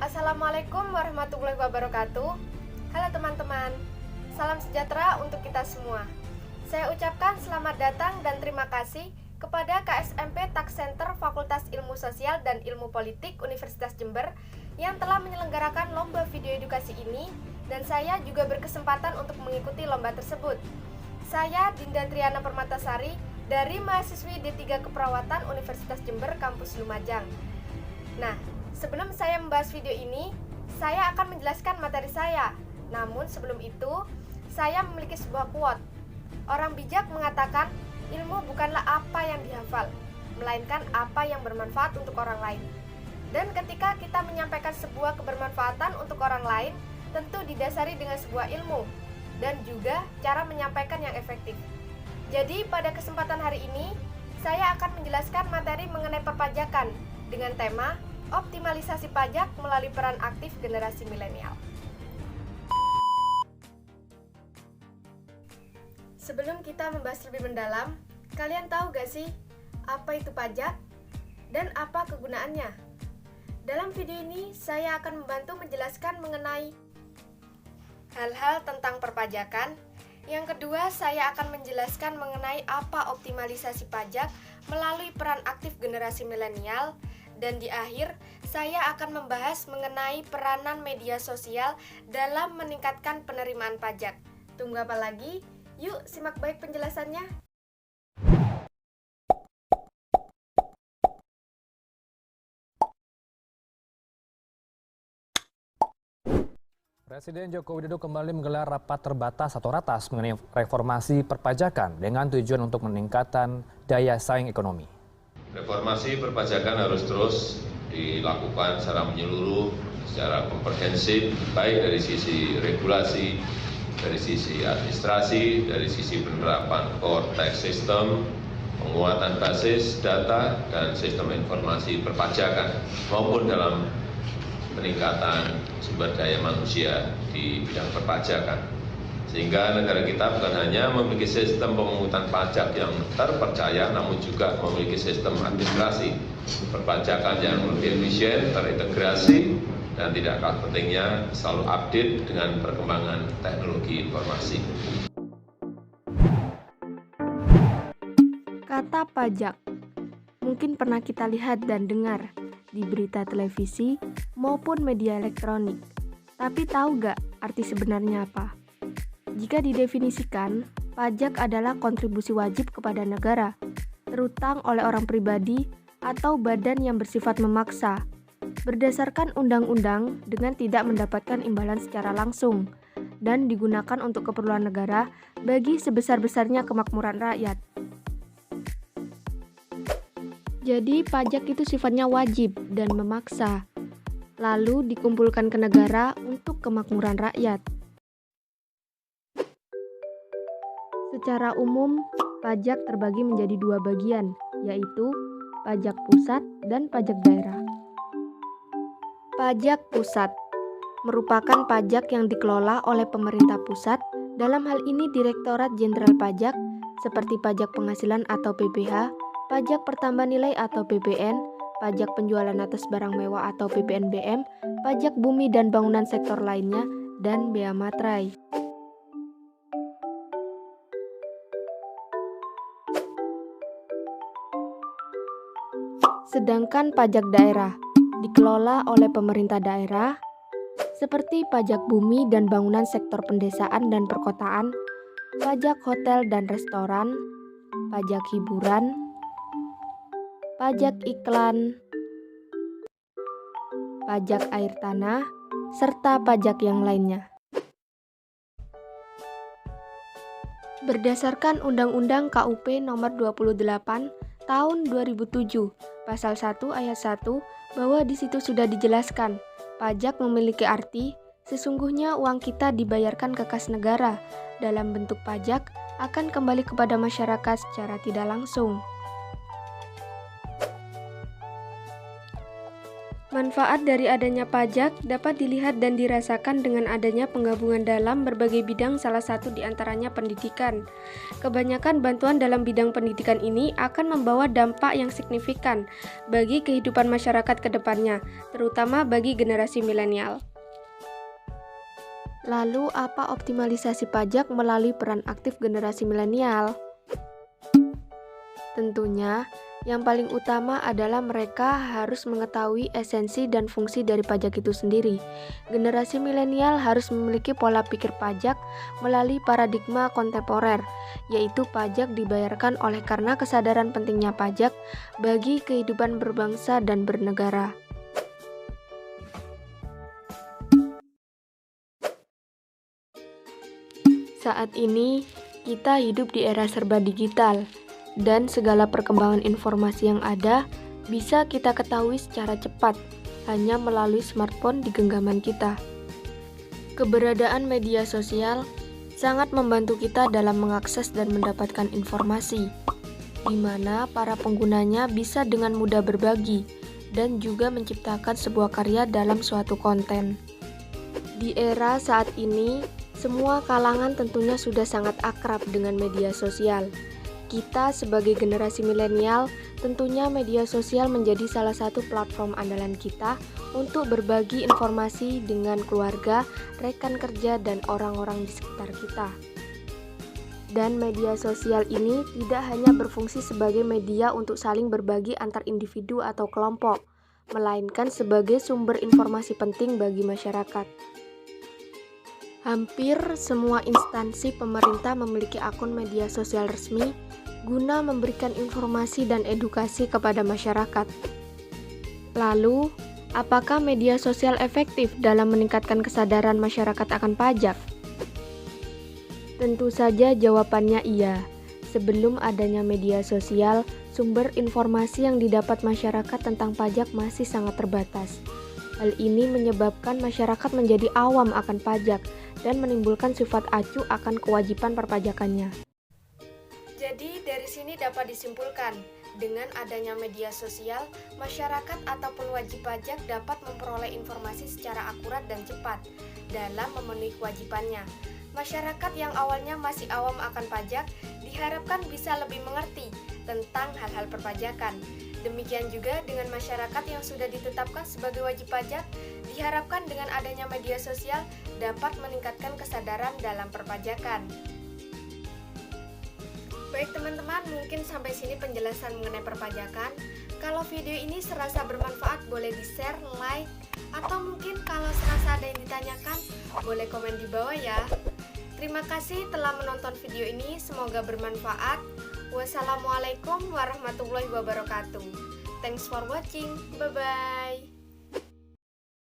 Assalamualaikum warahmatullahi wabarakatuh. Halo teman-teman, salam sejahtera untuk kita semua. Saya ucapkan selamat datang dan terima kasih kepada KSMP Tax Center Fakultas Ilmu Sosial dan Ilmu Politik Universitas Jember yang telah menyelenggarakan lomba video edukasi ini, dan saya juga berkesempatan untuk mengikuti lomba tersebut. Saya Dinda Triana Permatasari dari mahasiswi D3 Keperawatan Universitas Jember Kampus Lumajang. Nah, sebelum saya membahas video ini, saya akan menjelaskan materi saya. Namun sebelum itu, saya memiliki sebuah quote. Orang bijak mengatakan, ilmu bukanlah apa yang dihafal, melainkan apa yang bermanfaat untuk orang lain. Dan ketika kita menyampaikan sebuah kebermanfaatan untuk orang lain, tentu didasari dengan sebuah ilmu dan juga cara menyampaikan yang efektif. Jadi pada kesempatan hari ini, saya akan menjelaskan materi mengenai perpajakan dengan tema optimalisasi pajak melalui peran aktif generasi milenial. Sebelum kita membahas lebih mendalam, kalian tahu gak sih apa itu pajak dan apa kegunaannya? Dalam video ini, saya akan membantu menjelaskan mengenai hal-hal tentang perpajakan. Yang kedua, saya akan menjelaskan mengenai apa optimalisasi pajak melalui peran aktif generasi milenial. Dan di akhir, saya akan membahas mengenai peranan media sosial dalam meningkatkan penerimaan pajak. Tunggu apa lagi? Yuk simak baik penjelasannya. Presiden Joko Widodo kembali menggelar rapat terbatas atau ratas mengenai reformasi perpajakan dengan tujuan untuk meningkatkan daya saing ekonomi. Reformasi perpajakan harus terus dilakukan secara menyeluruh, secara komprehensif, baik dari sisi regulasi, dari sisi administrasi, dari sisi penerapan core tax system, penguatan basis data, dan sistem informasi perpajakan, maupun dalam peningkatan sumber daya manusia di bidang perpajakan. Sehingga negara kita bukan hanya memiliki sistem pemungutan pajak yang terpercaya, namun juga memiliki sistem administrasi perpajakan yang lebih efisien, terintegrasi, dan tidak kalah pentingnya selalu update dengan perkembangan teknologi informasi. Kata pajak mungkin pernah kita lihat dan dengar di berita televisi maupun media elektronik. Tapi tahu gak arti sebenarnya apa? Jika didefinisikan, pajak adalah kontribusi wajib kepada negara, terutang oleh orang pribadi atau badan yang bersifat memaksa, berdasarkan undang-undang dengan tidak mendapatkan imbalan secara langsung, dan digunakan untuk keperluan negara bagi sebesar-besarnya kemakmuran rakyat. Jadi pajak itu sifatnya wajib dan memaksa, lalu dikumpulkan ke negara untuk kemakmuran rakyat. Secara umum, pajak terbagi menjadi dua bagian, yaitu pajak pusat dan pajak daerah. Pajak pusat merupakan pajak yang dikelola oleh pemerintah pusat, dalam hal ini Direktorat Jenderal Pajak, seperti pajak penghasilan atau PPh, pajak pertambahan nilai atau PPN, pajak penjualan atas barang mewah atau PPNBM, pajak bumi dan bangunan sektor lainnya, dan bea materai. Sedangkan pajak daerah dikelola oleh pemerintah daerah, seperti pajak bumi dan bangunan sektor pendesaan dan perkotaan, pajak hotel dan restoran, pajak hiburan, pajak iklan, pajak air tanah, serta pajak yang lainnya. Berdasarkan Undang-Undang KUP Nomor 28 Tahun 2007, Pasal 1 Ayat 1, bahwa di situ sudah dijelaskan, pajak memiliki arti, sesungguhnya uang kita dibayarkan ke kas negara, dalam bentuk pajak akan kembali kepada masyarakat secara tidak langsung. Manfaat dari adanya pajak dapat dilihat dan dirasakan dengan adanya penggabungan dalam berbagai bidang, salah satu diantaranya pendidikan. Kebanyakan bantuan dalam bidang pendidikan ini akan membawa dampak yang signifikan bagi kehidupan masyarakat ke depannya, terutama bagi generasi milenial. Lalu, apa optimalisasi pajak melalui peran aktif generasi milenial? Tentunya, yang paling utama adalah mereka harus mengetahui esensi dan fungsi dari pajak itu sendiri. Generasi milenial harus memiliki pola pikir pajak melalui paradigma kontemporer, yaitu pajak dibayarkan oleh karena kesadaran pentingnya pajak bagi kehidupan berbangsa dan bernegara. Saat ini, kita hidup di era serba digital, dan segala perkembangan informasi yang ada bisa kita ketahui secara cepat hanya melalui smartphone di genggaman kita. Keberadaan media sosial sangat membantu kita dalam mengakses dan mendapatkan informasi, di mana para penggunanya bisa dengan mudah berbagi dan juga menciptakan sebuah karya dalam suatu konten. Di era saat ini, semua kalangan tentunya sudah sangat akrab dengan media sosial. Kita sebagai generasi milenial, tentunya media sosial menjadi salah satu platform andalan kita untuk berbagi informasi dengan keluarga, rekan kerja, dan orang-orang di sekitar kita. Dan media sosial ini tidak hanya berfungsi sebagai media untuk saling berbagi antar individu atau kelompok, melainkan sebagai sumber informasi penting bagi masyarakat. Hampir semua instansi pemerintah memiliki akun media sosial resmi guna memberikan informasi dan edukasi kepada masyarakat. Lalu, apakah media sosial efektif dalam meningkatkan kesadaran masyarakat akan pajak? Tentu saja jawabannya iya. Sebelum adanya media sosial, sumber informasi yang didapat masyarakat tentang pajak masih sangat terbatas. Hal ini menyebabkan masyarakat menjadi awam akan pajak dan menimbulkan sifat acuh akan kewajiban perpajakannya. Jadi dari sini dapat disimpulkan, dengan adanya media sosial, masyarakat ataupun wajib pajak dapat memperoleh informasi secara akurat dan cepat dalam memenuhi kewajibannya. Masyarakat yang awalnya masih awam akan pajak diharapkan bisa lebih mengerti tentang hal-hal perpajakan. Demikian juga dengan masyarakat yang sudah ditetapkan sebagai wajib pajak, diharapkan dengan adanya media sosial dapat meningkatkan kesadaran dalam perpajakan. Baik teman-teman, mungkin sampai sini penjelasan mengenai perpajakan. Kalau video ini serasa bermanfaat, boleh di-share, like, atau mungkin kalau serasa ada yang ditanyakan, boleh komen di bawah ya. Terima kasih telah menonton video ini, semoga bermanfaat. Wassalamualaikum warahmatullahi wabarakatuh. Thanks for watching, bye-bye.